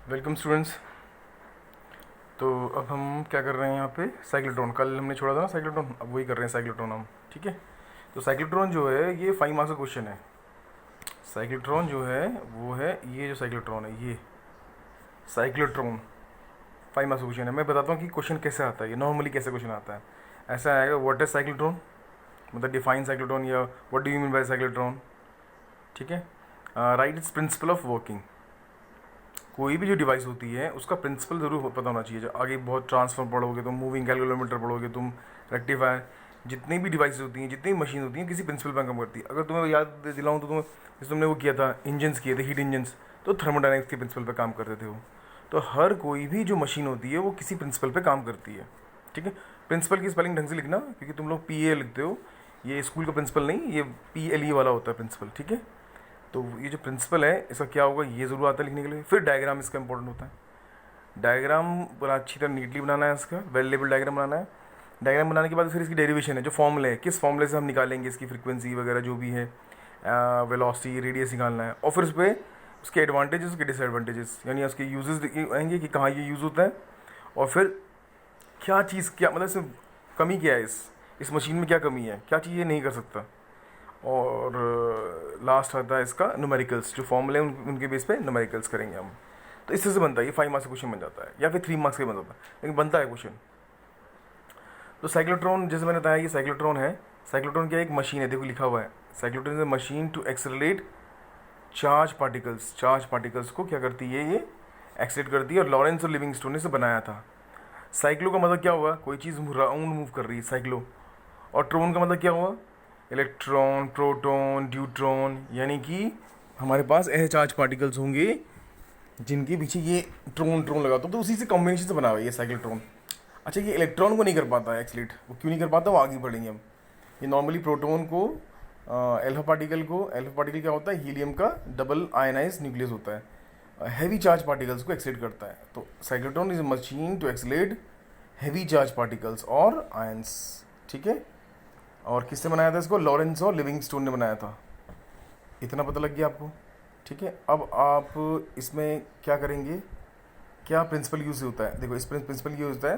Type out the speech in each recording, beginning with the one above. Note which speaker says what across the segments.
Speaker 1: Welcome students. तो अब हम क्या कर रहे हैं यहाँ पे, साइक्लोट्रॉन। कल हमने छोड़ा था ना साइक्लोट्रॉन, अब वही कर रहे हैं साइक्लोट्रॉन हम। ठीक है। तो साइक्लोट्रॉन जो है ये 5 मार्क्स का क्वेश्चन है। साइक्लोट्रॉन जो है वो है ये, जो साइक्लोट्रॉन है ये साइक्लोट्रॉन 5 मार्क्स का क्वेश्चन है। मैं बताता हूँ कि क्वेश्चन कैसे आता है, ये नॉर्मली कैसे क्वेश्चन आता है। ऐसा आएगा, व्हाट इज साइक्लोट्रॉन, मतलब डिफाइन साइक्लोट्रॉन, या what do you mean by cyclotron. ठीक है। Right it's principle of working. कोई भी जो डिवाइस होती है उसका प्रिंसिपल ज़रूर पता होना चाहिए। जो आगे बहुत ट्रांसफर पढ़ोगे तुम, मूविंग कैलकुलोमीटर पढ़ोगे तुम, रेक्टिफायर, जितनी भी डिवाइस होती हैं, जितनी भी मशीन होती हैं, किसी प्रिंसिपल पर काम करती है। अगर तुम्हें याद दिलाऊं तो तुम्हें, जैसे तुमने वो किया था, इंजन्स किए थे, हीट इंजन्स, तो थर्मोडायनेमिक्स के प्रिंसिपल पर काम करते थे वो। तो हर कोई भी जो मशीन होती है वो किसी प्रिंसिपल पर काम करती है। ठीक है। प्रिंसिपल की स्पेलिंग ढंग से लिखना, क्योंकि तुम लोग पी ए लिखते हो, ये स्कूल का प्रिंसिपल नहीं, ये पी एल ई वाला होता है प्रिंसिपल। ठीक है। तो ये जो प्रिंसिपल है इसका क्या होगा, ये ज़रूर आता है लिखने के लिए। फिर डायग्राम इसका इंपॉर्टेंट होता है। डायग्राम बड़ा अच्छी तरह नीटली बनाना है, इसका वेल लेबल डायग्राम बनाना है। डायग्राम बनाने के बाद फिर इसकी डेरिवेशन है, जो फॉर्मूले है, किस फॉर्मूले से हम निकालेंगे इसकी फ्रीक्वेंसी वगैरह जो भी है, वेलोसिटी, रेडियस निकालना है। और फिर उस पर उसके एडवांटेजेस, उसके डिसएडवांटेजेस, यानी उसके यूजेस आएंगे कि कहाँ ये यूज़ होता है, और फिर क्या चीज़, क्या मतलब इसमें कमी क्या है, इस मशीन में क्या कमी है, क्या चीज़ ये नहीं कर सकता। और लास्ट आता है इसका न्यूमेरिकल्स, जो फॉर्मूले हैं उनके बेस पे न्यूमेरिकल्स करेंगे हम। तो इस तरह से बनता है, ये 5 मार्क्स का क्वेश्चन बन जाता है, या फिर 3 मार्क्स का बन जाता है, लेकिन बनता है क्वेश्चन। तो साइक्लोट्रॉन, जैसे मैंने बताया, ये साइक्लोट्रॉन है। साइक्लोट्रॉन क्या, एक मशीन है, देखो लिखा हुआ है, cyclotron is a machine to accelerate charge particles. Charge particles को क्या करती है ये, एक्सेलरेट करती है। और लॉरेंस और लिविंगस्टोन ने इसे बनाया था। साइक्लो का मतलब क्या हुआ, कोई चीज़ राउंड मूव कर रही है, साइक्लो। और ट्रोन का मतलब क्या हुआ, इलेक्ट्रॉन, प्रोटॉन, ड्यूट्रॉन, यानी कि हमारे पास ऐसे चार्ज पार्टिकल्स होंगे जिनके पीछे ये ट्रोन ट्रोन लगा, तो उसी से कॉम्बिनेशन से बना हुआ है ये साइक्लोट्रॉन। अच्छा, ये इलेक्ट्रॉन को नहीं कर पाता है एक्सलेट, वो क्यों नहीं कर पाता, वो आगे बढ़ेंगे हम। ये नॉर्मली प्रोटॉन को, एल्फा पार्टिकल क्या होता है, हीलियम का डबल आयनाइज न्यूक्लियस होता है, हैवी चार्ज पार्टिकल्स को एक्सलेट करता है। तो cyclotron is a machine to accelerate heavy charge particles और आयंस। ठीक है। और किसने बनाया था इसको, लॉरेंस और लिविंगस्टोन ने बनाया था। इतना पता लग गया आपको। ठीक है। अब आप इसमें क्या करेंगे, क्या प्रिंसिपल यूज़ होता है, देखो इस प्रिंसिपल यूज होता है,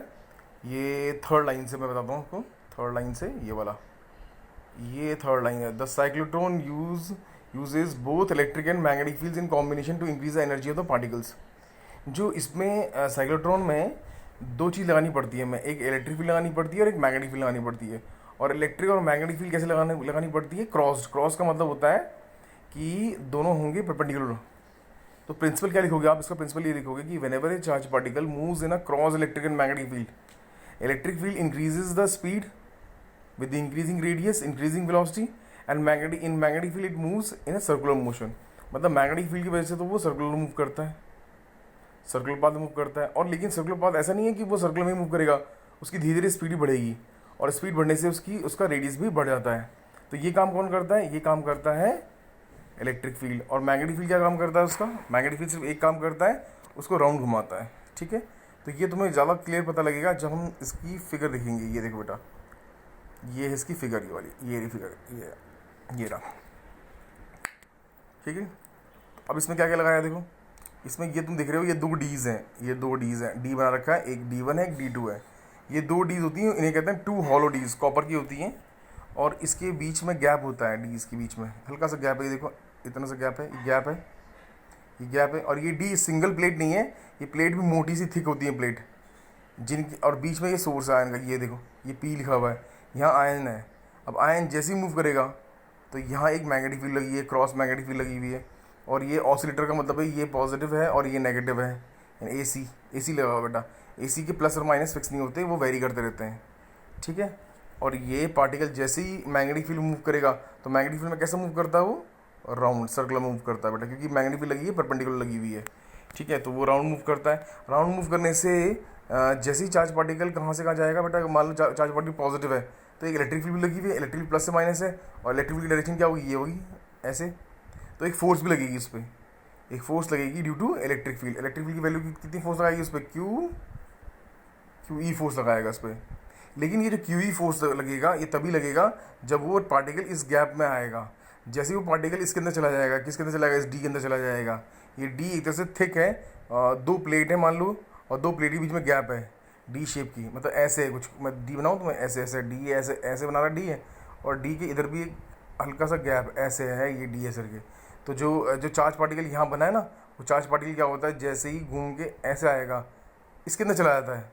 Speaker 1: ये थर्ड लाइन से मैं बताता हूँ आपको। थर्ड लाइन से ये वाला, ये थर्ड लाइन है, the cyclotron uses both electric and magnetic fields in combination to increase the energy of the particles. जो इसमें साइक्लोट्रॉन में दो चीज़ लगानी पड़ती है, मैं एक इलेक्ट्रिक फील्ड लगानी पड़ती है और एक मैग्नेटिक फील्ड लगानी पड़ती है। और इलेक्ट्रिक और मैग्नेटिक फील्ड कैसे लगानी पड़ती है, क्रॉस। क्रॉस का मतलब होता है कि दोनों होंगे परपेंडिकुलर। तो प्रिंसिपल क्या लिखोगे आप, इसका प्रिंसिपल ये लिखोगे कि whenever A charge particle moves in a cross electric and magnetic field, electric field increases the speed with the increasing radius, increasing velocity, and magnetic field it moves in a circular motion। मतलब magnetic field की वजह से तो वो circular move करता है, circular path move करता है। और लेकिन सर्कुलर पाथ ऐसा नहीं है कि वो सर्कुलर में मूव करेगा, उसकी धीरे धीरे स्पीड बढ़ेगी, और स्पीड बढ़ने से उसका रेडियस भी बढ़ जाता है। तो ये काम कौन करता है, ये काम करता है इलेक्ट्रिक फील्ड। और मैग्नेटिक फील्ड क्या काम करता है उसका, मैग्नेटिक फील्ड सिर्फ एक काम करता है, उसको राउंड घुमाता है। ठीक है। तो ये तुम्हें ज़्यादा क्लियर पता लगेगा जब हम इसकी फिगर देखेंगे। ये देखो बेटा, ये है इसकी फिगर, ये वाली, ये फिगर, ये रहा। ठीक है। अब इसमें क्या क्या लगाया देखो, इसमें ये तुम देख रहे हो, ये दो डीज हैं, ये दो डीज हैं, डी बना रखा है, एक D1 है, एक D2 है। ये दो डीज होती हैं, इन्हें कहते हैं टू हॉलो डीज, कॉपर की होती हैं। और इसके बीच में गैप होता है, डीज के बीच में हल्का सा गैप है, ये देखो इतना सा गैप है, ये गैप है, ये गैप है। और ये डी सिंगल प्लेट नहीं है, ये प्लेट भी मोटी सी थिक होती है प्लेट, जिनकी, और बीच में ये सोर्स है आयन का, ये देखो ये पी लिखा हुआ है, यहाँ आयन है। अब आयन जैसे ही मूव करेगा तो यहाँ एक मैग्नेटिक फील्ड लगी है, क्रॉस मैग्नेटिक फील्ड लगी हुई है। और ये ऑसिलेटर का मतलब है, ये पॉजिटिव है और ये नेगेटिव है, यानी एसी लगा हुआ बेटा। एसी के प्लस और माइनस फिक्स नहीं होते, वो वेरी करते रहते हैं। ठीक है। और ये पार्टिकल जैसे ही मैग्नेटिक फील्ड मूव करेगा, तो मैग्नेटिक फील्ड में कैसे मूव करता है वो, राउंड सर्कुलर मूव करता है बेटा, क्योंकि मैग्नेटिक फील्ड लगी है, परपेंडिकुलर लगी हुई है। ठीक है। तो वो राउंड मूव करता है। राउंड मूव करने से जैसे ही चार्ज पार्टिकल कहाँ से कहाँ जाएगा बेटा, मान लो चार्ज पार्टिकल पॉजिटिव है, तो एक इलेक्ट्रिक फील्ड भी लगी हुई है, इलेक्ट्रिक प्लस से माइनस है, और इलेक्ट्रिक फील्ड की डायरेक्शन क्या होगी, ये होगी ऐसे। तो एक फोर्स भी लगेगी उस पर, एक फोर्स लगेगी due to electric field. Electric field की वैल्यू कितनी फोर्स लगाएगी उस पर, क्यू ई फोर्स लगाएगा उस पर। लेकिन ये जो क्यू ई फोर्स लगेगा, ये तभी लगेगा जब वो पार्टिकल इस गैप में आएगा। जैसे ही वो पार्टिकल इसके अंदर चला जाएगा, किसके अंदर चला जाएगा, इस डी के अंदर चला जाएगा। ये डी एक तरह से थिक है, दो प्लेट है मान लो, और दो प्लेट के बीच में गैप है डी शेप की, मतलब ऐसे है कुछ, मैं डी बनाऊँ तो मैं ऐसे ऐसे डी ऐसे ऐसे बना रहा डी है, और डी के इधर भी एक हल्का सा गैप ऐसे है, ये डी है सर के। तो जो जो चार्ज पार्टिकल यहाँ बना है ना, वो चार्ज पार्टिकल क्या होता है, जैसे ही घूम के ऐसे आएगा इसके अंदर चला जाता है,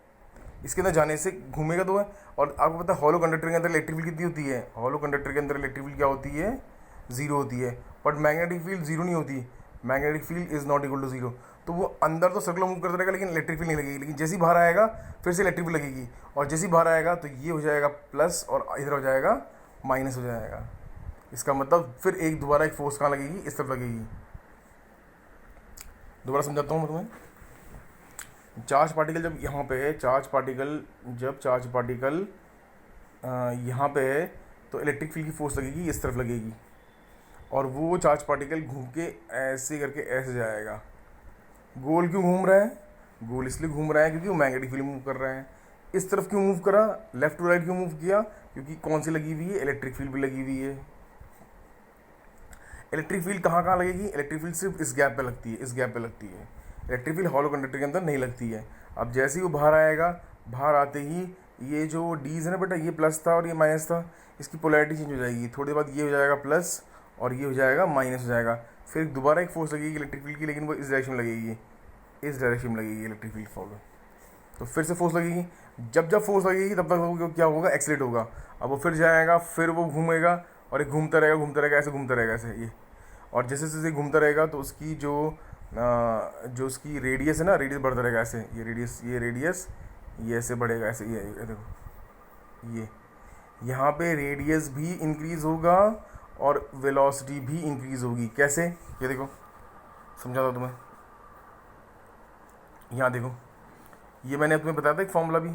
Speaker 1: इसके अंदर जाने से घूमेगा तो है। और आपको पता है हॉलो कंडक्टर के अंदर इलेक्ट्रिक फील्ड कितनी होती है, हॉलो कंडक्टर के अंदर इलेक्ट्रिक फील्ड क्या होती है, जीरो होती है। बट मैग्नेटिक फील्ड जीरो नहीं होती, magnetic field is not equal to zero. तो वो अंदर तो सर्कुलर मूव करता रहेगा लेकिन इलेक्ट्रिक फील्ड नहीं लगेगी, लेकिन जैसे ही बाहर आएगा फिर से इलेक्ट्रिक फील्ड लगेगी, और जैसे ही बाहर आएगा तो ये हो जाएगा प्लस और इधर हो जाएगा माइनस हो जाएगा। इसका मतलब फिर एक दोबारा एक फोर्स कहाँ लगेगी, इस तरफ लगेगी। दोबारा समझाता हूँ मैं तुम्हें। चार्ज पार्टिकल जब यहाँ पे है, चार्ज पार्टिकल यहाँ पे है तो इलेक्ट्रिक फील्ड की फोर्स लगेगी, इस तरफ लगेगी, और वो चार्ज पार्टिकल घूम के ऐसे करके ऐसे जाएगा। गोल क्यों घूम रहा है, गोल इसलिए घूम रहा है क्योंकि वो मैग्नेटिक फील्ड मूव कर रहा है। इस तरफ क्यों मूव करा, लेफ्ट टू राइट क्यों मूव किया, क्योंकि कौन सी लगी हुई है, इलेक्ट्रिक फील्ड भी लगी हुई है। इलेक्ट्रिक फील्ड कहाँ कहाँ लगेगी, इलेक्ट्रिक फील्ड सिर्फ इस गैप पे लगती है, इस गैप पे लगती है। इलेक्ट्रिक फील्ड हॉलो कंडक्टर के अंदर नहीं लगती है। अब जैसे ही वो बाहर आएगा, बाहर आते ही ये जो डीज है ना बेटा, ये प्लस था और ये माइनस था, इसकी पोलैरिटी चेंज हो जाएगी। थोड़ी देर बाद ये हो जाएगा प्लस और ये हो जाएगा माइनस हो जाएगा। फिर दोबारा एक फोर्स लगेगी इलेक्ट्रिक फील्ड की, लेकिन वो इस डायरेक्शन में लगेगी, इस डायरेक्शन में लगेगी इलेक्ट्रिक फील्ड फॉलो। तो फिर से फोर्स लगेगी, जब जब फोर्स लगेगी तब तक वो क्या होगा, एक्सीलरेट होगा। अब वो फिर जाएगा, फिर वो घूमेगा, और एक घूमता रहेगा ऐसे घूमता रहेगा ऐसे ये। और जैसे जैसे घूमता रहेगा तो उसकी जो उसकी रेडियस है ना, रेडियस बढ़ता रहेगा ऐसे, ये रेडियस ये ऐसे बढ़ेगा ऐसे, ये देखो ये यहाँ पे रेडियस भी इंक्रीज होगा और वेलोसिटी भी इंक्रीज होगी। कैसे, ये देखो समझा था तुम्हें। यहाँ देखो, ये मैंने तुम्हें बताया था एक फॉर्मूला भी,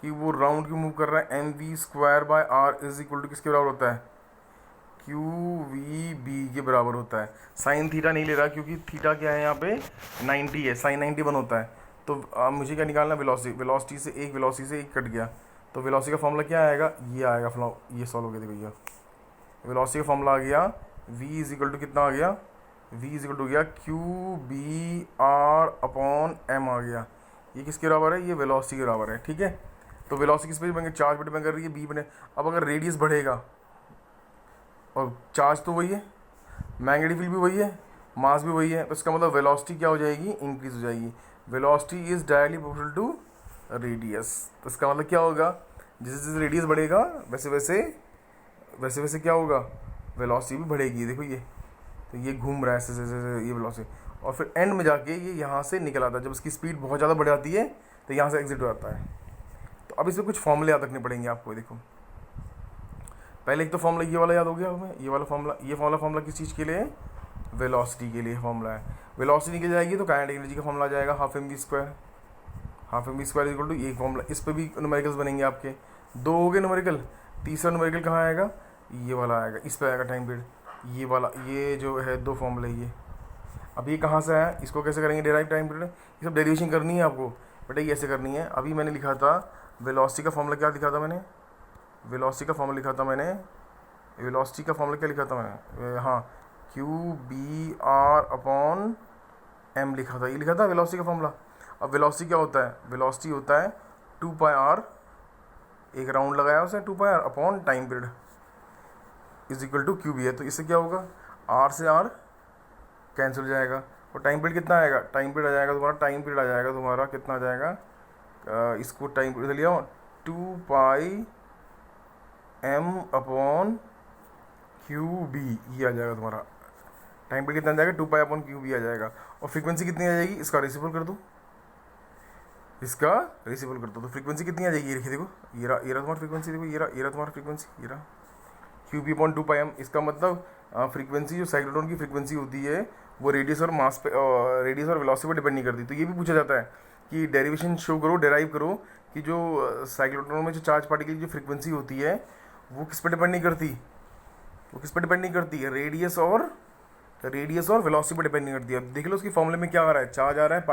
Speaker 1: कि वो राउंड क्यों मूव कर रहा है, mv² इज इक्वल टू किसके बराबर होता है, QVB के बराबर होता है। साइन थीटा नहीं ले रहा क्योंकि थीटा क्या है यहाँ पे 90 है, साइन 90 बन होता है। तो मुझे क्या निकालना, वेलोसिटी से एक कट गया, तो वेलोसिटी का फॉर्मूला क्या आएगा, ये आएगा, ये सॉल्व हो गया। देखो ये वेलोसिटी का फॉर्मूला आ गया, v इज इक्वल टू कितना आ गया, v इज इक्वल टू गया QBR/m आ गया। ये किसके बराबर है, ये वेलोसिटी के बराबर है। ठीक है, तो वेलोसिटी किस पे बनेंगे, चार्ज पे डिपेंड कर रही है, b बने। अब अगर रेडियस बढ़ेगा और चार्ज तो वही है, मैग्नेटिक फील्ड भी वही है, मास भी वही है, तो इसका मतलब वेलोसिटी क्या हो जाएगी, इंक्रीज हो जाएगी। Velocity is directly proportional to radius. तो इसका मतलब क्या होगा, जैसे जैसे रेडियस बढ़ेगा वैसे वैसे क्या होगा, वेलोसिटी भी बढ़ेगी। देखो ये, तो ये घूम रहा है ऐसे ऐसे ये वेलोसिटी, और फिर एंड में जाके ये यहाँ से निकल आता है। जब इसकी स्पीड बहुत ज़्यादा बढ़ जाती है तो यहाँ से एग्जिट हो जाता है। तो अब इसमें कुछ फॉर्मूले याद रखने पड़ेंगे आपको। देखो पहले एक तो फॉर्मूला ये वाला याद हो गया हमें, ये वाला फॉर्मूला किस चीज़ के लिए, वेलोसिटी के लिए फॉर्मूला है। वेलोसिटी निकल जाएगी तो काइनेटिक एनर्जी का फॉर्मूला आ जाएगा, half M V square equal to ये फॉर्मूला। इस पर भी न्यूमेरिकल्स बनेंगे आपके, दो हो गए न्यूमेरिकल। तीसरा न्यूमेरिकल कहाँ आएगा, ये वाला आएगा, इस पर आएगा टाइम पीरियड, ये वाला, ये जो है दो फॉर्मूले ये। अब ये कहाँ से आया, इसको कैसे करेंगे डेराइव टाइम पीरियड, ये सब डेरिवेशन करनी है आपको बेटा, ये ऐसे करनी है। अभी मैंने लिखा था वेलोसिटी का फॉर्मूला, क्या लिखा था मैंने, वेलोसिटी का फॉर्मूला क्या लिखा था मैंने, हाँ QBR/m लिखा था, ये लिखा था वेलोसिटी का फॉर्मूला। अब वेलोसिटी क्या होता है, वेलोसिटी होता है 2πr, एक राउंड लगाया उसने 2πr upon time period is equal to QB है। तो इससे क्या होगा, R से R कैंसिल हो जाएगा, और टाइम पीरियड कितना आएगा, टाइम पीरियड आ जाएगा तुम्हारा कितना आ जाएगा, इसको टाइम पीरियड लिया 2πm/QB, ये आ जाएगा तुम्हारा टाइम पीरियड कितना आ जाएगा, 2π/QB आ जाएगा। और फ्रीक्वेंसी कितनी आ जाएगी, इसका रेसिप्रोकल कर दो, तो फ्रीक्वेंसी कितनी आ जाएगी, ये देखो ये रहा तुम्हारा फ्रीक्वेंसी, देखो ये रहा तुम्हारा फ्रीक्वेंसी, ये रहा QB/2πm। इसका मतलब फ्रीक्वेंसी जो साइक्लोट्रॉन की फ्रीक्वेंसी होती है वो रेडियस और मास पे, रेडियस और वेलोसिटी पर डिपेंड नहीं करती। तो ये भी पूछा जाता है कि डेरिवेशन शो करो, डेराइव करो कि जो साइक्लोट्रॉन में जो चार्ज पार्टिकल की जो फ्रीक्वेंसी होती है वो किस पर डिपेंड नहीं करती, रेडियस और वेलोसिटी पर डिपेंड नहीं करती है। अब देख लो उसकी फॉर्मूले में क्या आ रहा है, चार्ज आ रहा है,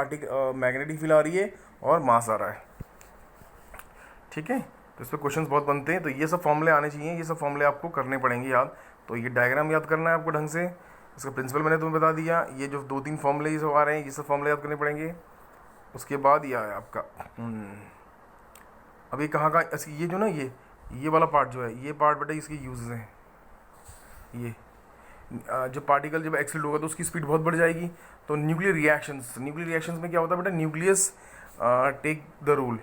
Speaker 1: मैग्नेटिक फील्ड आ रही है और मास आ रहा है। ठीक है, तो इस पर क्वेश्चंस बहुत बनते हैं, तो ये सब फॉर्मूले आने चाहिए, ये सब फॉर्मूले आपको करने पड़ेंगे याद। तो ये डायग्राम याद करना है आपको ढंग से, इसका प्रिंसिपल मैंने तुम्हें बता दिया। ये जो 2-3 फॉर्मूले ये सब आ रहे हैं, ये सब फॉर्मूले याद करने पड़ेंगे। उसके बाद ये आया आपका अब ये कहाँ का, ये जो ना ये वाला पार्ट जो है, ये पार्ट बेटा इसके यूजेस हैं। ये जब पार्टिकल जब एक्सीलरेट होगा तो उसकी स्पीड बहुत बढ़ जाएगी। तो न्यूक्लियर रिएक्शंस में क्या होता है बेटा, nucleus take the role,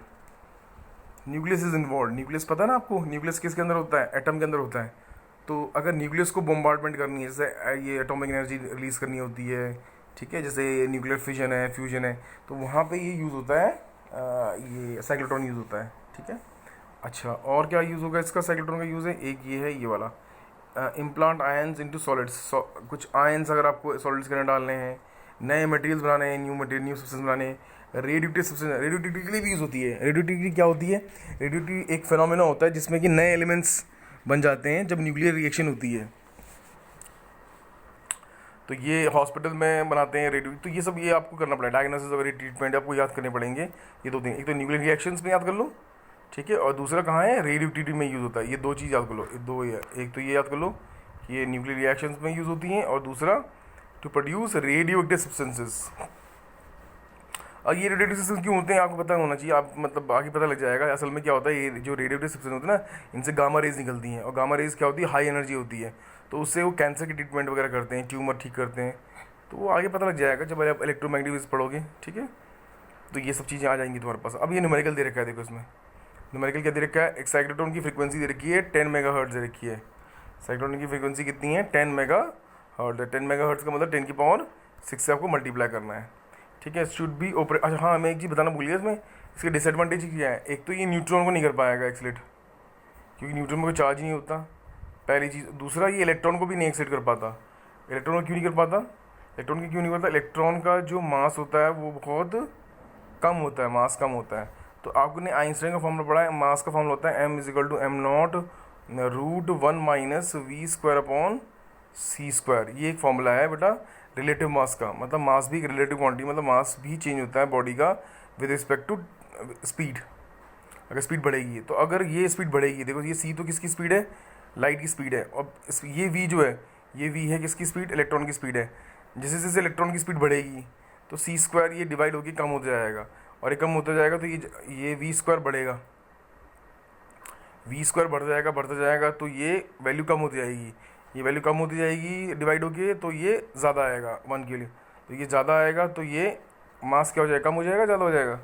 Speaker 1: nucleus is involve. Nucleus पता है ना आपको, न्यूक्लियस किसके अंदर होता है, एटम के अंदर होता है। तो अगर न्यूक्लियस को बॉम्बार्डमेंट करनी है, जैसे ये एटॉमिक एनर्जी रिलीज करनी होती है, ठीक है, जैसे न्यूक्लियर फिजन है, फ्यूजन है, तो वहाँ पे ये यूज़ होता है, ये साइक्लोट्रॉन यूज़ होता है, ठीक है। अच्छा, और क्या यूज़ होगा इसका, साइक्लोट्रॉन का यूज़ है, एक ये है ये वाला, इम्प्लांट आयंस इनटू सॉलिड्स। कुछ आयंस अगर आपको सॉलिड्स के अंदर डालने हैं, नए मटेरियल्स बनाने हैं, न्यू सब्सटेंस बनाने हैं, रेडियोएक्टिव सब्सटेंस, रेडियोएक्टिविटी के लिए भी यूज़ होती है। रेडियोएक्टिविटी क्या होती है, रेडियोएक्टिविटी एक फिनोमेना होता है जिसमें कि नए एलिमेंट्स बन जाते हैं जब न्यूक्लियर रिएक्शन होती है। तो ये हॉस्पिटल में बनाते हैं रेडियो, तो ये सब ये आपको करना पड़ेगा, डायग्नोसिस वगैरह ट्रीटमेंट आपको याद करने पड़ेंगे ये 2 दिन। एक तो न्यूक्लियर रिएक्शंस में याद कर लो, ठीक है, और दूसरा कहाँ है, रेडियोएक्टिविटी में यूज़ होता है। ये 2 चीज़ याद कर लो, एक तो ये याद कर लो कि ये न्यूक्लियर रिएक्शंस में यूज़ होती हैं, और दूसरा टू प्रोड्यूस रेडियोएक्टिव सब्सटेंसेस। और ये रेडियोएक्टिव सब्सटेंस क्यों होते हैं आपको पता होना चाहिए, आप मतलब आगे पता लग जाएगा। असल में क्या होता है, ये जो रेडियोएक्टिव सब्सटेंस होते हैं ना, इनसे गामा रेज निकलती हैं, और गामा रेज क्या होती है, हाई एनर्जी होती है। तो उससे वो कैंसर की ट्रीटमेंट वगैरह करते हैं, ट्यूमर ठीक करते हैं। तो वो आगे पता लग जाएगा जब आप इलेक्ट्रोमैग्नेटिक्स पढ़ोगे, ठीक है। तो ये सब चीज़ें आ जाएंगी तुम्हारे पास। अब ये न्यूमेरिकल दे रखा है, देखो इसमें न्यूमेरिकल क्या दे रखा है, एक साइक्लोट्रॉन की फ्रीक्वेंसी दे रखी है 10 मेगाहर्ट्ज़ दे रखी है। साइक्लोट्रॉन की फ्रीक्वेंसी कितनी है, 10 मेगाहर्ट्ज़ है। 10 मेगाहर्ट्ज़ का मतलब 10 की पावर 6 से आपको मल्टीप्लाई करना है, ठीक है। शुड बी ओपरे, अच्छा हाँ, मैं एक चीज़ बताना भूल गया इसमें, इसके डिसएडवांटेज क्या है। एक तो ये न्यूट्रॉन को नहीं कर पाएगा एक्सलेट, क्योंकि न्यूट्रॉन में कोई चार्ज ही नहीं होता, पहली चीज़। दूसरा, ये इलेक्ट्रॉन को भी नहीं एक्सेट कर पाता। इलेक्ट्रॉन को क्यों नहीं कर पाता, इलेक्ट्रॉन की क्यों नहीं करता, इलेक्ट्रॉन का जो मास होता है वो बहुत कम होता है, मास कम होता है। तो आपने आइंस्टाइन का फॉर्मूला पढ़ा है, मास का फॉर्मूला होता है m=m0√1-v²/c²। ये एक फॉर्मूला है बेटा रिलेटिव मास का, मतलब मास भी एक रिलेटिव क्वांटिटी, मतलब मास भी चेंज होता है बॉडी का विद रिस्पेक्ट टू स्पीड। अगर स्पीड बढ़ेगी, तो अगर ये स्पीड बढ़ेगी, देखो ये c तो किसकी स्पीड है, लाइट की स्पीड है, और ये v जो है, ये v है किसकी स्पीड, इलेक्ट्रॉन की स्पीड है। जैसे जैसे इलेक्ट्रॉन की स्पीड बढ़ेगी तो c² ये डिवाइड होकर कम होता जाएगा, और ये कम होता जाएगा तो ये v² बढ़ेगा, v² बढ़ता जाएगा, तो ये वैल्यू कम होती जाएगी, ये वैल्यू कम होती जाएगी डिवाइड होके, तो ये ज़्यादा आएगा 1 के लिए। तो ये ज़्यादा आएगा तो ये मास क्या हो जाएगा, कम हो जाएगा, ज़्यादा हो जाएगा।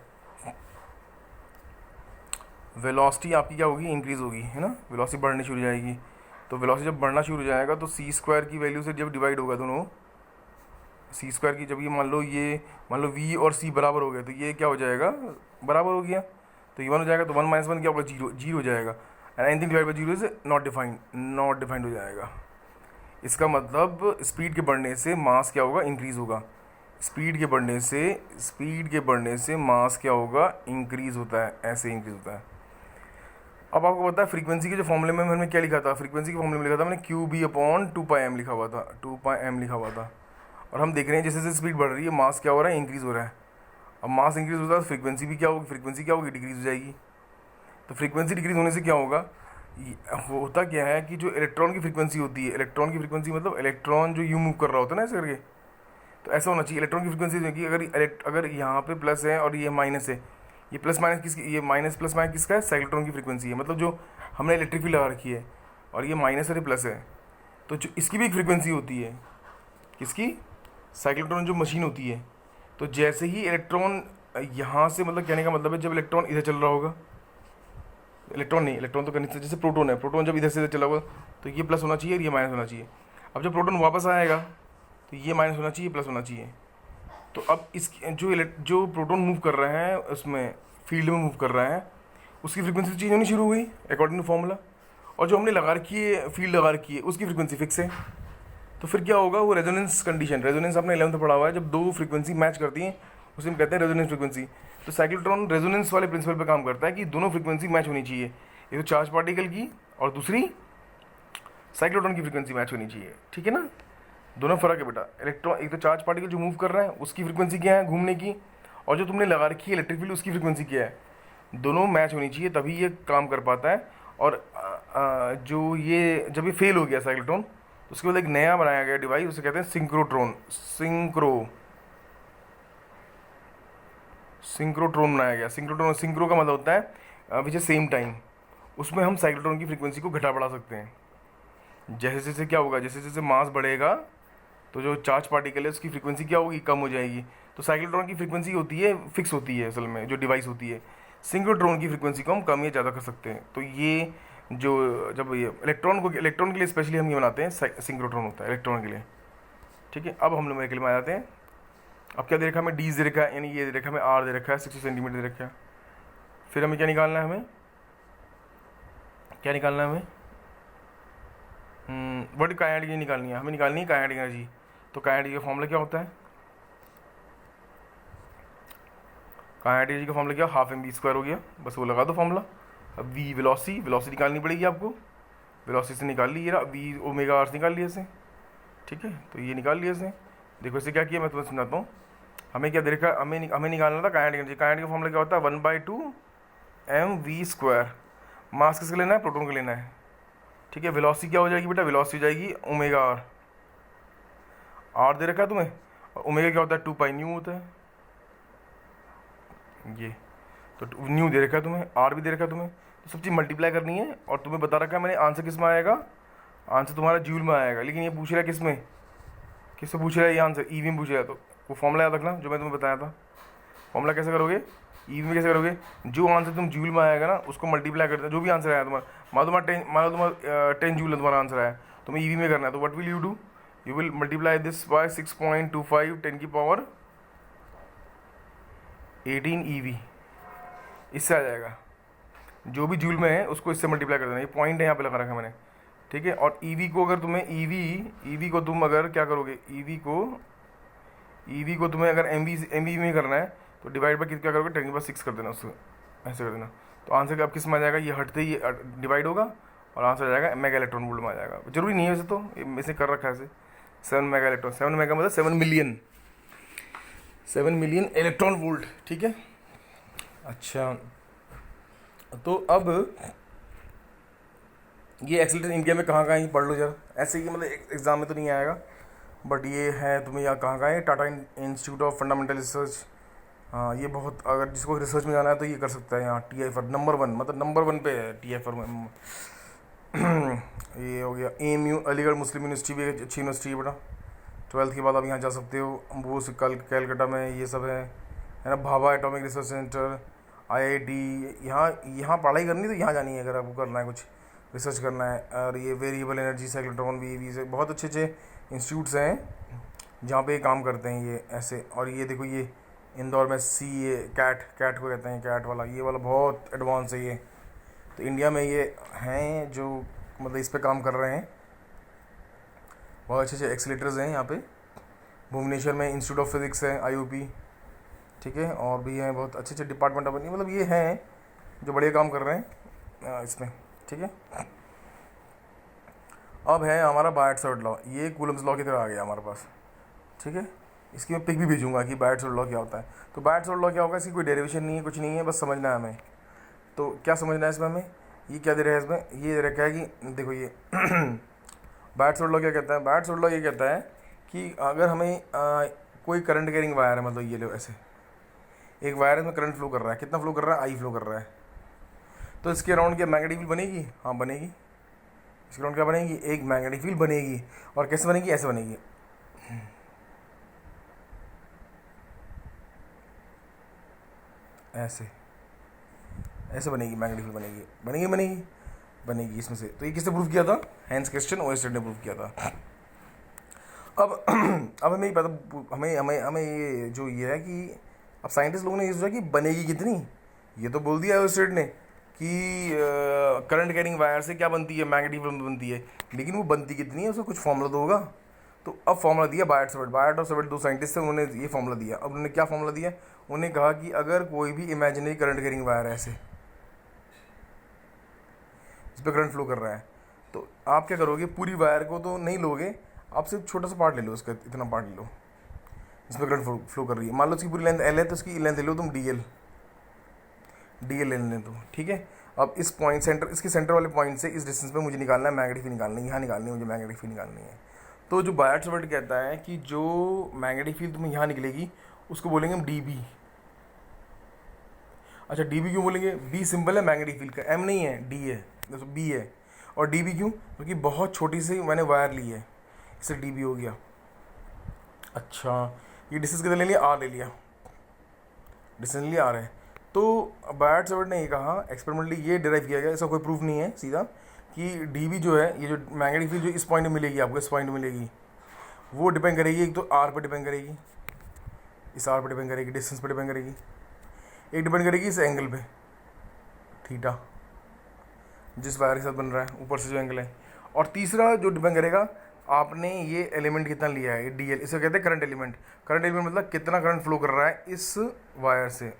Speaker 1: वेलोसिटी आपकी क्या होगी, इंक्रीज़ होगी, है ना, वेलोसिटी बढ़नी शुरू हो जाएगी। तो वेलोसिटी जब बढ़ना शुरू हो जाएगा तो c² की वैल्यू से जब डिवाइड होगा दोनों, c² की, जब ये मान लो v और c बराबर हो गए, तो ये क्या हो जाएगा, बराबर हो गया, तो ये 1 हो जाएगा। तो 1 - 1 क्या होगा, 0 हो जाएगा। And anything divide by 0 is not defined हो जाएगा। इसका मतलब स्पीड के बढ़ने से मास क्या होगा, इंक्रीज़ होगा। स्पीड के बढ़ने से मास क्या होगा, इंक्रीज़ होता है, ऐसे इंक्रीज़ होता है। अब आपको पता है फ्रीक्वेंसी के जो फॉर्मूले में मैंने क्या लिखा था, फ्रीक्वेंसी के फॉर्मूले में लिखा था मैंने QB/2πm लिखा हुआ था, 2πm लिखा हुआ था। और हम देख रहे हैं जैसे जैसे स्पीड बढ़ रही है, मास क्या हो रहा है, इंक्रीज़ हो रहा है। अब मास इंक्रीज़ होता है तो फ्रीक्वेंसी भी क्या होगी, डिक्रीज़ हो जाएगी। तो फ्रीक्वेंसी डिक्रीज़ होने से क्या होगा, होता क्या है कि जो इलेक्ट्रॉन की फ्रीक्वेंसी होती है, इलेक्ट्रॉन की फ्रीक्वेंसी मतलब इलेक्ट्रॉन जो यूँ मूव कर रहा होता है ना ऐसे करके, तो ऐसा होना चाहिए। इलेक्ट्रॉन की फ्रीक्वेंसी होगी, अगर यहाँ पे प्लस है और ये माइनस है, ये प्लस माइनस किसकी, ये माइनस प्लस माइनस किसका है, साइक्लोट्रॉन की फ्रीक्वेंसी है। मतलब जो हमने इलेक्ट्रिक फील्ड लगा रखी है और ये माइनस और ये प्लस है, तो जो इसकी भी एक फ्रीक्वेंसी होती है, किसकी, साइक्लोट्रॉन जो मशीन होती है। तो जैसे ही इलेक्ट्रॉन यहाँ से, मतलब कहने का मतलब है जब इलेक्ट्रॉन इधर चल रहा होगा, इलेक्ट्रॉन तो करने से, जैसे प्रोटॉन है, प्रोटॉन जब इधर से इधर चला होगा तो ये प्लस होना चाहिए और ये माइनस होना चाहिए। अब जब प्रोटॉन वापस आएगा तो ये माइनस होना चाहिए, प्लस होना चाहिए। तो अब इस जो प्रोटॉन मूव कर रहा है उसमें फील्ड में मूव कर रहा है, उसकी फ्रीक्वेंसी चेंज होनी शुरू हो गई अकॉर्डिंग टू फॉर्मूला। और जो हमने लगा रखी है, फील्ड लगा रखी है, उसकी फ्रीक्वेंसी फिक्स है। तो फिर क्या होगा, वो रेजोनेंस कंडीशन, रेजोनेंस आपने 11th में पढ़ा हुआ है, जब दो फ्रीक्वेंसी मैच करती हैं उसे हम कहते हैं रेजोनेंस फ्रीक्वेंसी। तो साइक्लोट्रॉन रेजोनेंस वाले प्रिंसिपल पे काम करता है कि दोनों फ्रीक्वेंसी मैच होनी चाहिए, एक तो चार्ज पार्टिकल की और दूसरी साइक्लोट्रॉन की फ्रीक्वेंसी मैच होनी चाहिए, ठीक है ना। दोनों फ़र्क है बेटा। इलेक्ट्रॉन, एक तो चार्ज पार्टिकल जो मूव कर रहा है उसकी फ्रीक्वेंसी क्या है घूमने की, और जो तुमने लगा रखी है इलेक्ट्रिक फील्ड उसकी फ्रीक्वेंसी क्या है, दोनों मैच होनी चाहिए, तभी ये काम कर पाता है। और जो ये जब ये फेल हो गया साइक्लोट्रॉन, तो उसके बाद एक नया बनाया गया डिवाइस, उसे कहते हैं सिंक्रोट्रॉन। सिंक्रोट्रॉन बनाया गया। सिंक्रोट्रॉन, सिंक्रो का मतलब होता है विच सेम टाइम। उसमें हम साइक्लोट्रॉन की फ्रीक्वेंसी को घटा बढ़ा सकते हैं। जैसे जैसे क्या होगा, जैसे जैसे मास बढ़ेगा तो जो चार्ज पार्टिकल है उसकी फ्रीक्वेंसी क्या होगी, कम हो जाएगी। तो साइक्लोट्रॉन की फ्रीक्वेंसी होती है फिक्स होती है असल में, जो डिवाइस होती है। सिंक्रोट्रॉन की फ्रीक्वेंसी को हम कम या ज़्यादा कर सकते हैं। तो ये जो जब ये इलेक्ट्रॉन के लिए स्पेशली हम ये बनाते हैं, सिंक्रोट्रॉन होता है इलेक्ट्रॉन के लिए। ठीक है, अब हम न्यूमेरिकल में आ जाते हैं। अब क्या दे रखा है हमें, डी दे रखा है, यानी ये दे रखा है हमें आर दे रखा है, 60 सेंटीमीटर दे रखा है। फिर हमें क्या निकालना है, हमें क्या निकालना है, हमें बड़ी काइनेटिक एनर्जी निकालनी है, हमें निकालनी है काइनेटिक एनर्जी। तो काइनेटिक का फॉर्मूला क्या होता है, काइनेटिक एनर्जी का फॉर्मूला क्या, हाफ एम बी स्क्वायर हो गया, बस वो लगा दो फॉर्मूला। अब वी वेलोसिटी निकालनी पड़ेगी आपको, वेलोसिटी से निकाल ली, ये रहा वी ओमेगा आर से निकाल लिया इसे। ठीक है, तो ये निकाल लिया इसे। देखो इसे क्या किया, मैं तुम्हें समझाता हूँ। हमें क्या देखा, हमें निकालना था काइनेटिक एनर्जी। काइनेटिक का फॉर्मूला क्या होता है, 1/2 एम वी स्क्वायर। मास किसका लेना है, प्रोटॉन का लेना है। ठीक है, वेलोसिटी क्या हो जाएगी बेटा, वेलोसिटी हो जाएगी ओमेगा आर। आर दे रखा है तुम्हें, और ओमेगा क्या होता है, 2 पाई न्यू होता है ये। तो न्यू दे रखा है तुम्हें, आर भी दे रखा है तुम्हें, तो सब चीज़ मल्टीप्लाई करनी है। और तुम्हें बता रखा है मैंने आंसर किस में आएगा, आंसर तुम्हारा जूल में आएगा। लेकिन ये पूछ रहा है किस में, किससे पूछ रहा है ये आंसर, ईवी में पूछ रहा है। तो वो फॉर्मूला याद रखना जो मैं तुम्हें बताया था। फॉर्मूला कैसे करोगे, ईवी में कैसे करोगे, जो आंसर तुम जूल में आएगा ना उसको मल्टीप्लाई करते हैं। जो भी आंसर आया तुम्हारा, मान लो तुम्हारा 10 जूल है तुम्हारा आंसर आया, तुम्हें ईवी में करना है। तो what will you do, you will multiply this by 6.25 10 की पावर 18 ईवी, इससे आ जाएगा। जो भी जूल में है उसको इससे मल्टीप्लाई कर देना। ये पॉइंट है यहाँ पे लगा रखा है मैंने। ठीक है, और ईवी को अगर तुम्हें ईवी को तुम अगर क्या करोगे, ईवी को तुम्हें अगर एमवी में करना है तो डिवाइड बाई क्या करोगे, 10⁻6 कर देना उसको, ऐसे कर देना। तो आंसर अब किस में आ जाएगा, ये हटते ही डिवाइड होगा और आंसर आ जाएगा मेगा इलेक्ट्रॉन वोल्ट में आ जाएगा। जरूरी नहीं है वैसे, तो इसे कर रखा है ऐसे 7 मेगा इलेक्ट्रॉन। 7 मेगा मतलब 7 मिलियन इलेक्ट्रॉन वोल्ट। ठीक है, अच्छा तो अब ये एक्सीलरेटर इंडिया में कहाँ है, पढ़ लो जरा। ऐसे ही मतलब एग्जाम में तो नहीं आएगा, बट ये है तुम्हें यहाँ कहाँ है, Tata institute of fundamental research. हाँ, ये बहुत, अगर जिसको रिसर्च में जाना है तो ये कर सकता है यहाँ। TIFR नंबर 1, मतलब नंबर 1 पे है TIFR में। ये हो गया AMU, अलीगढ़ मुस्लिम यूनिवर्सिटी भी एक अच्छी यूनिवर्सिटी है बेटा। 12th के बाद आप यहाँ जा सकते हो। वो कैलकाटा में ये सब है ना। Bhabha atomic research centre, IIT, यहाँ पढ़ाई करनी तो यहाँ जानी है अगर आपको करना है, कुछ रिसर्च करना है। और ये वेरिएबल एनर्जी साइक्लोट्रॉन भी से बहुत अच्छे अच्छे इंस्टीट्यूट्स हैं जहाँ पे ये काम करते हैं ये ऐसे। और ये देखो, ये इंदौर में ये कैट को कहते हैं, कैट वाला, ये वाला बहुत एडवांस है ये। तो इंडिया में ये हैं जो मतलब इस पे काम कर रहे हैं। बहुत अच्छे अच्छे एक्सीलेटर्स हैं यहाँ पे। भुवनेश्वर में इंस्टीट्यूट ऑफ फिजिक्स है, IOP। ठीक है, और भी हैं बहुत अच्छे अच्छे डिपार्टमेंट बनी, मतलब ये हैं जो बढ़िया काम कर रहे हैं इसमें। ठीक है, अब है हमारा बायट-सवर्ट लॉ। ये कूलम्स लॉ की तरह आ गया हमारे पास। ठीक है, इसकी मैं पिक भी भेजूंगा कि बायट-सवर्ट लॉ क्या होता है। तो बायट-सवर्ट लॉ क्या होगा, इसकी कोई डेरिवेशन नहीं है, कुछ नहीं है, बस समझना है हमें। तो क्या समझना है इसमें हमें, ये क्या दे रहा है इसमें, ये दे रखा है कि देखो ये बायट-सवर्ट लॉ क्या कहता है, बायट-सवर्ट लॉ ये कहता है कि अगर हमें कोई करंट कैरिंग वायर है, मतलब ये लो ऐसे एक वायर में करंट फ्लो कर रहा है, कितना फ्लो कर रहा है, I फ्लो कर रहा है। तो इसके अराउंड क्या मैग्नेटिक फील्ड बनेगी, हाँ बनेगी। इसके अराउंड क्या बनेगी, एक मैग्नेटिक फील्ड बनेगी। और कैसे बनेगी, ऐसे बनेगी, ऐसे बनेगी मैग्नेटिक फील्ड, बनेगी इसमें से। तो ये किसने प्रूव किया था, हैंस क्रिश्चियन ओयरस्टेड ने प्रूव किया था। अब अब हमें पता, हमें ये जो ये है कि अब साइंटिस्ट लोगों ने ये सोचा कि बनेगी कितनी। ये तो बोल दिया ओयरस्टेड ने कि करंट कैरिंग वायर से क्या बनती है, मैग्नेटिक फील्ड बनती है, लेकिन वो बनती कितनी है उसका कुछ फॉर्मूला तो होगा। तो अब फॉर्मूला दिया बायट और सवर्ट, दो साइंटिस्ट थे, उन्होंने ये फॉर्मूला दिया। अब उन्होंने क्या फॉर्मूला दिया, उन्होंने कहा कि अगर कोई भी इमेजिनरी करंट कैरिंग वायर है ऐसे, इस पर करंट फ्लो कर रहा है, तो आप क्या करोगे, पूरी वायर को तो नहीं लोगे, आप सिर्फ छोटा सा पार्ट ले लो, उसका इतना पार्ट ले लो जिसमें करंट फ्लो कर रही है। मान लो उसकी पूरी लेंथ L है, तो उसकी लेंथ ले लो तुम DL। डी एल ले लें तो, ठीक है। अब इस पॉइंट सेंटर, इसके सेंटर वाले पॉइंट से इस डिस्टेंस पे मुझे निकालना है मैग्नेटिक फील्ड, निकालनी है यहाँ, निकालनी है मुझे मैग्नेटिक फील्ड निकालनी है। तो जो बायट-सवर्ट कहता है कि जो मैग्नेटिक फील्ड तुम्हें यहाँ निकलेगी उसको बोलेंगे हम डी बी। अच्छा डी बी क्यों बोलेंगे? बी सिंबल है मैग्नेटिक फील्ड का, एम नहीं है, डी है, बी है। और डी बी क्यों? क्योंकि बहुत छोटी सी मैंने वायर ली है, इससे डी बी हो गया। अच्छा ये डिस्टेंस कितना ले लिया? आर ले लिया, डिस्टेंस लिया आर है। तो बायट-सवर्ट ने ये कहा, एक्सपेरिमेंटली ये डिराइव किया गया, इसका कोई प्रूफ नहीं है सीधा, कि डी बी जो है, ये जो मैग्नेटिक फील्ड जो इस पॉइंट में मिलेगी आपको, इस पॉइंट में मिलेगी, वो डिपेंड करेगी एक तो आर पर डिपेंड करेगी, इस आर पर डिपेंड करेगी, डिस्टेंस पर डिपेंड करेगी, एक डिपेंड करेगी इस एंगल पे, थीटा, जिस वायर के साथ बन रहा है ऊपर से जो एंगल है। और तीसरा जो डिपेंड करेगा, आपने ये एलिमेंट कितना लिया है, डी एल, इसे कहते हैं करंट एलिमेंट। करंट एलिमेंट मतलब कितना करंट फ्लो कर रहा है इस वायर से,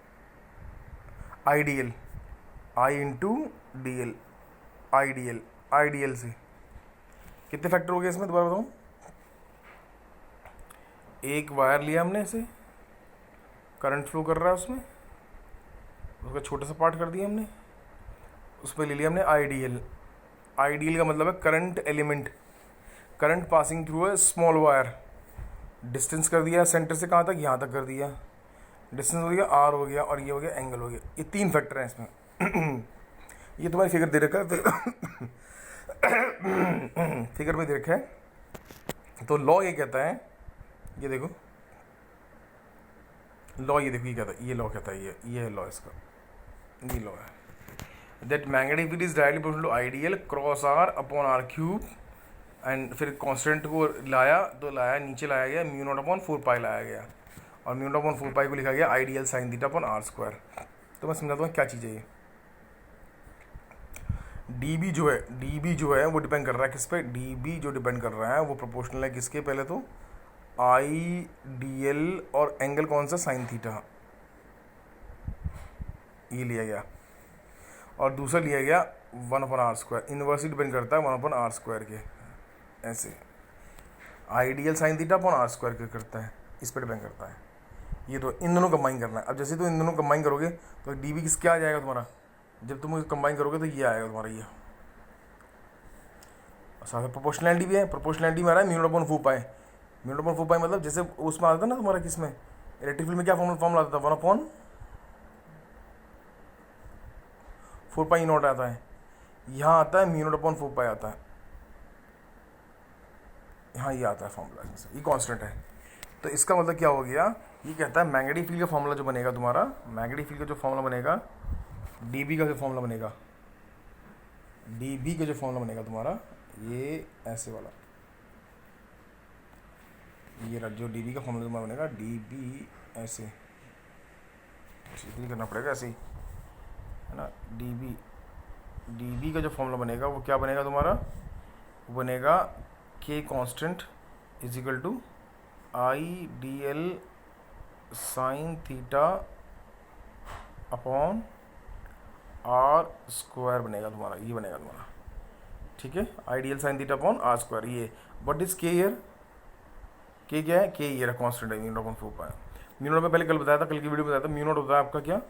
Speaker 1: आई डी एल, आई इंटू डी एल, आई डी एल, आई डी एल से कितने फैक्टर हो गए इसमें, दोबारा बताऊँ। एक वायर लिया हमने, इसे करंट फ्लो कर रहा है उसमें, उसका छोटा सा पार्ट कर दिया हमने, उस पर ले लिया हमने आई डी एल। आई डी एल का मतलब है current element, current passing through है स्मॉल वायर, डिस्टेंस कर दिया सेंटर से कहाँ तक, यहाँ तक कर दिया, डिस्टेंस हो गया आर हो गया, और ये हो गया एंगल हो गया। ये तीन फैक्टर हैं इसमें। ये तुम्हारी फिगर दे रखा है, फिगर में दे रखा है। तो लॉ ये कहता है, ये देखो लॉ, ये देखो ये कहता है, ये लॉ कहता है, ये है लॉ इसका, ये लॉ है that magnetic field is directly proportional to ideal cross R upon R cube. And फिर कांस्टेंट को लाया, तो लाया नीचे लाया गया, म्यू नॉट अपॉन 4 पाई लाया गया, और म्यू नॉट अपॉन 4 पाई को लिखा गया ideal sine theta upon R square. तो मैं समझाता हूँ क्या चीज़ है ये। डी बी जो है वो डिपेंड कर रहा है किस पे, डी बी जो डिपेंड कर रहा है वो प्रोपोर्शनल है किसके, पहले तो आई डी एल, और एंगल कौन सा, साइन थीटा, ये लिया गया। और दूसरा लिया गया 1 upon R square, inversely depend करता है 1 अपॉन आर स्क्वायर के, ऐसे ideal sine theta upon R square के करता है, इस पर डिपेंड करता है। ये तो इन दोनों कंबाइन करना है। अब जैसे तो इन दोनों कंबाइन करोगे तो डी बी किस क्या आ जाएगा तुम्हारा, जब तुम कंबाइन करोगे तो ये आएगा तुम्हारा, ये साथ में प्रोपोर्शनैलिटी भी है। प्रोपोर्शनैलिटी में आ रहा है mu naught upon 4 pi, mu naught upon 4 पाई मतलब जैसे उसमें आता था ना तुम्हारा, किस में, इलेक्ट्रिक फील्ड में क्या फॉर्मूला आता था, 1 अपॉन 4 पाई नॉट आता है, यहाँ आता है म्यू नॉट अपॉन 4 पाई आता है, यहाँ ये आता है फॉर्मूला, ये कांस्टेंट है। तो इसका मतलब क्या हो गया, ये कहता है मैग्नेटिक फील्ड का फॉर्मूला जो बनेगा तुम्हारा, मैग्नेटिक फील्ड का जो फॉर्मूला बनेगा, डी बी का जो फॉर्मूला बनेगा, डी बी का जो फॉर्मूला बनेगा तुम्हारा, ये ऐसे वाला, ये जो डी बी का फॉर्मूला तुम्हारा बनेगा, डी बी ऐसे, नहीं करना पड़ेगा ऐसे ही, है ना। डी बी का जो फॉर्मूला बनेगा वो क्या बनेगा तुम्हारा, वो बनेगा K constant is equal to I D L sine theta upon R square बनेगा तुम्हारा, ये बनेगा तुम्हारा, ठीक है। I D L sine theta upon R square, ये but is K here, K क्या है, के ईयर कांस्टेंट है, mu naught upon 4 pi. Mu naught में पहले कल बताया था, कल की वीडियो में बताया था, म्यू नॉट होता है आपका क्या,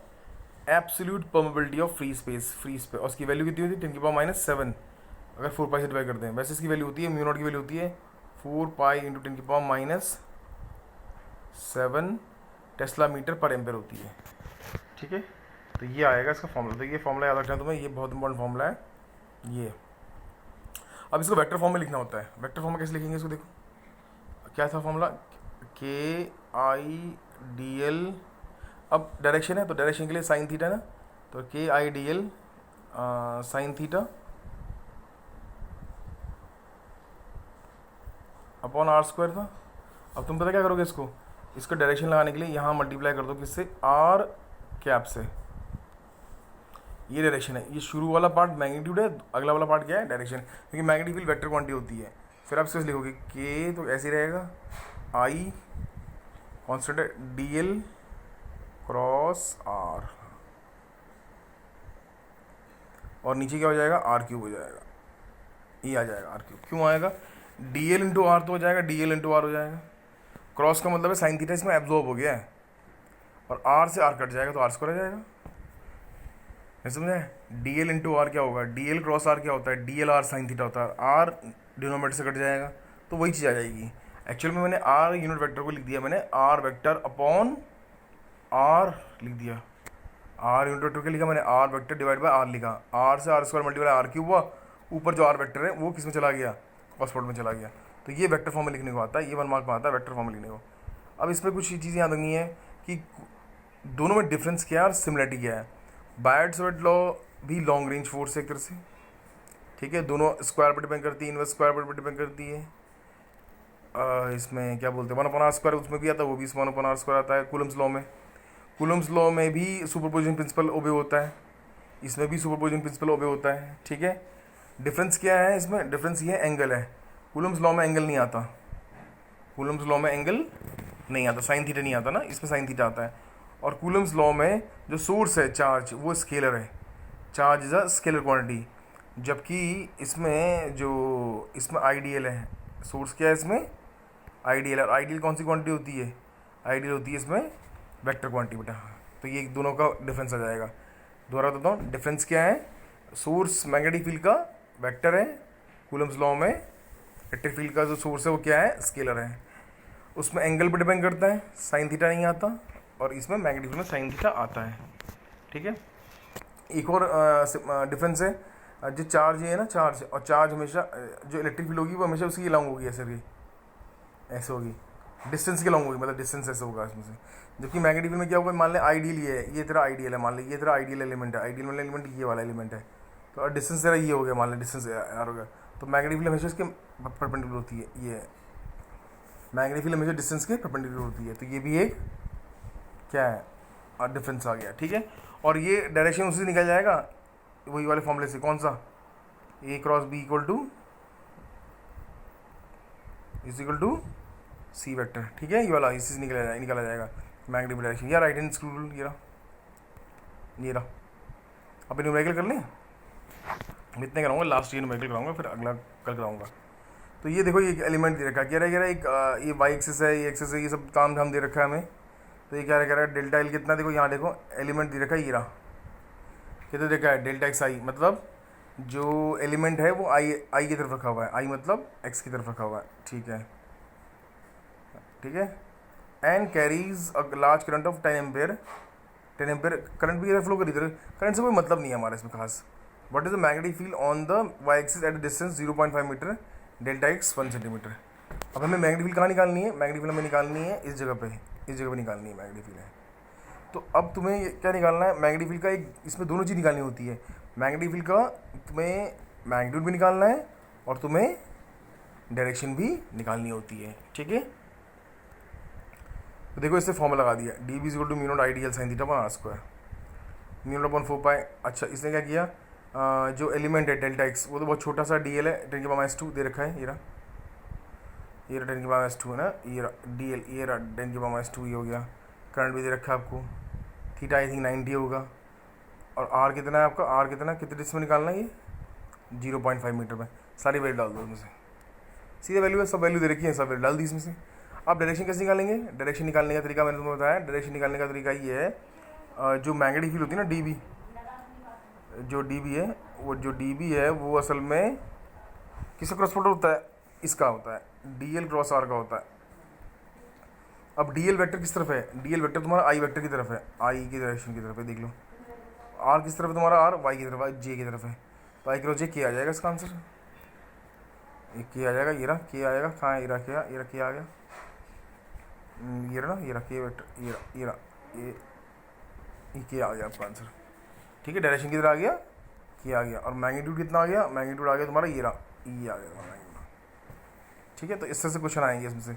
Speaker 1: absolute permeability of free space, और उसकी वैल्यू कितनी होती है, 10⁻⁷ अगर 4 पाई से डिवाइड करते हैं। वैसे इसकी वैल्यू होती है, म्यू नॉट की वैल्यू होती है 4 पाई इंटू 10⁻⁷ टेस्ला मीटर पर एम्पेयर होती है, ठीक है। तो ये आएगा इसका फॉर्मूला, तो ये फॉर्मूला याद रखना तुम्हें, ये बहुत इंपॉर्टेंट फॉर्मूला है ये। अब इसको वेक्टर फॉर्म में लिखना होता है, वेक्टर फॉर्म में कैसे लिखेंगे इसको, देखो क्या था फॉर्मूला, के आई डी एल, अब डायरेक्शन है तो डायरेक्शन के लिए साइन थीटा ना, तो K I D L sine theta upon R square था। अब तुम पता क्या करोगे, इसको डायरेक्शन लगाने के लिए यहाँ मल्टीप्लाई कर दो किससे, आर कैप से, ये डायरेक्शन है, ये शुरू वाला पार्ट मैग्नीट्यूड है, अगला वाला पार्ट क्या है, डायरेक्शन, क्योंकि मैग्नेटिक फील्ड वेक्टर क्वांटिटी होती है। फिर आप इसको लिखोगे के, तो ऐसे रहेगा, आई कॉन्स्टेंट है, डी एल क्रॉस आर, और नीचे क्या हो जाएगा, आर क्यूब हो जाएगा, ये आ जाएगा आर क्यूब। क्यों आएगा, डी एल इंटू आर तो हो जाएगा, डी एल इंटू आर हो जाएगा, क्रॉस का मतलब है साइन थीटा इसमें एब्जॉर्ब हो गया है, और आर से आर कट जाएगा तो आर स्क्वायर आ जाएगा, है समझ है। डी एल इंटू आर क्या होगा, डी एल क्रॉस आर क्या होता है, D L R sine theta होता है, आर डिनोमीटर से कट जाएगा तो वही चीज़ आ जाएगी। एक्चुअल में मैंने आर यूनिट वेक्टर को लिख दिया, मैंने आर वेक्टर अपॉन आर लिख दिया, आर यूनिट वेक्टर क्या लिखा मैंने, R vector divide by R लिखा, आर से R square multiply R cube हुआ, ऊपर जो आर वेक्टर है वो किस में चला गया, कॉस प्रोडक्ट में चला गया। तो ये वेक्टर फॉर्म में लिखने को आता है, ये 1 मार्क में आता है वेक्टर फॉर्म में लिखने को। अब इसमें कुछ चीज़ें याद रखनी है कि दोनों में डिफरेंस क्या है और सिमिलरिटी क्या है। बायट-सवार्ट लॉ भी लॉन्ग रेंज फोर्स है एक तरह से, ठीक है, दोनों स्क्वायर पर डिपेंड करती है, इनवर्स स्क्वायर पर डिपेंड करती है। इसमें क्या बोलते हैं 1/r स्क्वायर, उसमें भी आता है, वो भी 1/r स्क्वायर आता है कूलम्स लॉ में। कूलम्स लॉ में भी सुपरपोजिशन प्रिंसिपल ओबे होता है, इसमें भी सुपरपोजिशन प्रिंसिपल ओबे होता है, ठीक है। डिफरेंस क्या है इसमें, डिफरेंस ये एंगल है। कूलम्स लॉ में एंगल नहीं आता, कूलम्स लॉ में एंगल नहीं आता, साइन थीटा नहीं आता ना, इसमें साइन थीटा आता है। और कूलम्स लॉ में जो सोर्स है चार्ज वो स्केलर है, charge is a scalar quantity, जबकि इसमें आइडियल है, सोर्स क्या है इसमें आइडियल है, और आइडियल कौन सी क्वांटिटी होती है, आइडियल होती है इसमें वेक्टर क्वांटिटी बेटा। तो ये दोनों का डिफरेंस आ जाएगा। दोबारा बताता हूँ डिफरेंस क्या है, सोर्स मैग्नेटिक फील्ड का वेक्टर है, कूलम्स लॉ में इलेक्ट्रिक फील्ड का जो सोर्स है वो क्या है, स्केलर है, उसमें एंगल पर डिपेंड करता है, साइन थीटा नहीं आता, और इसमें मैग्नेटिक फील्ड में साइन थीटा आता है, ठीक है। एक और डिफरेंस है, जो चार्ज है ना, चार्ज और चार्ज हमेशा, जो इलेक्ट्रिक फील्ड होगी वो हमेशा उसकी लॉन्ग होगी, ऐसे होगी, डिस्टेंस के लॉन्ग होगी, मतलब डिस्टेंस ऐसे होगा इसमें से। जबकि मैग्नेटिक फील्ड में क्या होगा, मान ले आइडियल ये तेरा आइडियल है, मान ले ये तेरा आइडियल एलिमेंट है, आइडियल वाला एलिमेंट ये वाला एलिमेंट है, तो डिस्टेंस तेरा ये हो गया, मान ले डिस्टेंस यार हो गया, तो मैग्नेटिक फील्ड हमेशा इसके परपेंडिकुलर होती है, ये मैग्नेटिक फील्ड हमेशा डिस्टेंस के परपेंडिकुलर होती है। तो ये भी एक क्या है डिफरेंस आ गया, ठीक है। और ये डायरेक्शन उसी से निकल जाएगा वही वाले फॉर्मूले से, कौन सा, A cross B equal to C vector, ठीक है, ये वाला इसी से निकाला जाएगा मैग्नेटिक डायरेक्शन। यार राइट हैंड स्क्रू रूल ये रहा। अब न्यूमेरिकल कर लें, इतने कराऊंगा, लास्ट ईयर न्यूमेरिकल कराऊंगा, फिर अगला कल कराऊंगा। तो ये देखो, ये एलिमेंट दे रखा है, कह रहा है एक ये वाई एक्सिस है, ये एक्सिस है, ये सब काम धाम दे रखा है हमें। तो ये कह रहा है डेल्टा एल कितना, देखो यहाँ देखो एलिमेंट दे रखा है, ये रहा, कितना देखा है डेल्टा एक्स आई, मतलब जो एलिमेंट है वो आई की तरफ रखा हुआ है, आई मतलब एक्स की तरफ रखा हुआ है, ठीक है, ठीक है। And carries a large current of 10 ampere, 10 ampere current भी फ्लो करी, करंट से कोई मतलब नहीं है हमारा इसमें खास। What is the magnetic field on the Y axis at distance 0.5 metre, delta X 1 centimetre. अब हमें मैग्नेटिक फील्ड कहाँ निकालनी है, मैग्नेटिक फील्ड हमें निकालनी है इस जगह पे निकालनी है मैग्नेटिक फील्ड है। तो अब तुम्हें क्या निकालना है, मैग्नेटिक फील्ड का एक, इसमें दोनों चीज़ निकालनी होती है, मैग्नेटिक फील्ड का तुम्हें मैग्नीट्यूड भी निकालना है और तुम्हें डायरेक्शन भी निकालनी होती है, ठीक है। तो देखो इससे फॉर्मूला लगा दिया, D B is equal to mu naught ideal sine theta upon R square, mu naught upon 4 pi. अच्छा इसने क्या किया, जो एलिमेंट है डेल्टा एक्स वो तो बहुत छोटा सा डी एल है, 10 की पावर -2 दे रखा है, ये रहा 10 की पावर -2 है ना, ये रहा डी एल, ये रहा 10 की पावर -2, ये हो गया। करंट भी दे रखा है आपको, थीटा आई थिंक 90 होगा, और आर कितना है आपका, आर कितना, कितने डिस्टेंस में निकालना है, ये 0.5 मीटर में। सारी वैल्यू डाल दो इसमें से, सीधे वैल्यू है, सब वैल्यू दे रखी है, सब वैल्यू डाल दी इसमें से। आप डायरेक्शन कैसे निकालेंगे, डायरेक्शन निकालने का तरीका मैंने तुम्हें बताया, डायरेक्शन निकालने का तरीका ये है, जो मैग्नेटिक फील्ड होती है ना डी बी, जो डी बी है, वो जो डी बी है वो असल में किसका क्रॉस प्रोडक्ट होता है, इसका होता है, डी एल क्रॉस आर का होता है। अब डी एल वैक्टर किस तरफ है, डी एल वैक्टर तुम्हारा आई वैक्टर की तरफ है, आई की डायरेक्शन की तरफ है, देख लो। आर किस तरफ है तुम्हारा, आर वाई की तरफ है, जे की तरफ है, तो आई क्रॉस जे के आ जाएगा इसका आंसर, ये के आ जाएगा, ये रहा के आ जाएगा, कहाँ ये रहा के आ गया, ये रहा ना, ये रहा के वेक्टर, ये रहा ये के आ गया आपका आंसर, ठीक है। डायरेक्शन किधर आ गया, के आ गया, और मैग्नीट्यूड कितना आ गया, मैग्नीट्यूड आ गया तुम्हारा ये रहा, ये आ गया तुम्हारा, ठीक है। तो इस तरह से क्वेश्चन आएंगे इसमें से,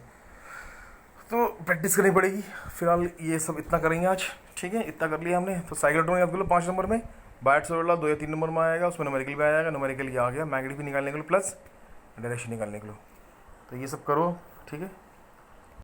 Speaker 1: तो प्रैक्टिस करनी पड़ेगी। फिलहाल ये सब इतना करेंगे आज, ठीक है, इतना कर लिया हमने। तो साइक्लोट्रॉन याद कर लो 5 नंबर में, बायट सोलर 2 या 3 नंबर में आएगा, उसमें न्यूमेरिकल भी आ जाएगा, न्यूमेरिकल ये आ गया मैग्नेटिक भी निकालने के लिए प्लस डायरेक्शन निकालने के लिए। तो ये सब करो, ठीक है।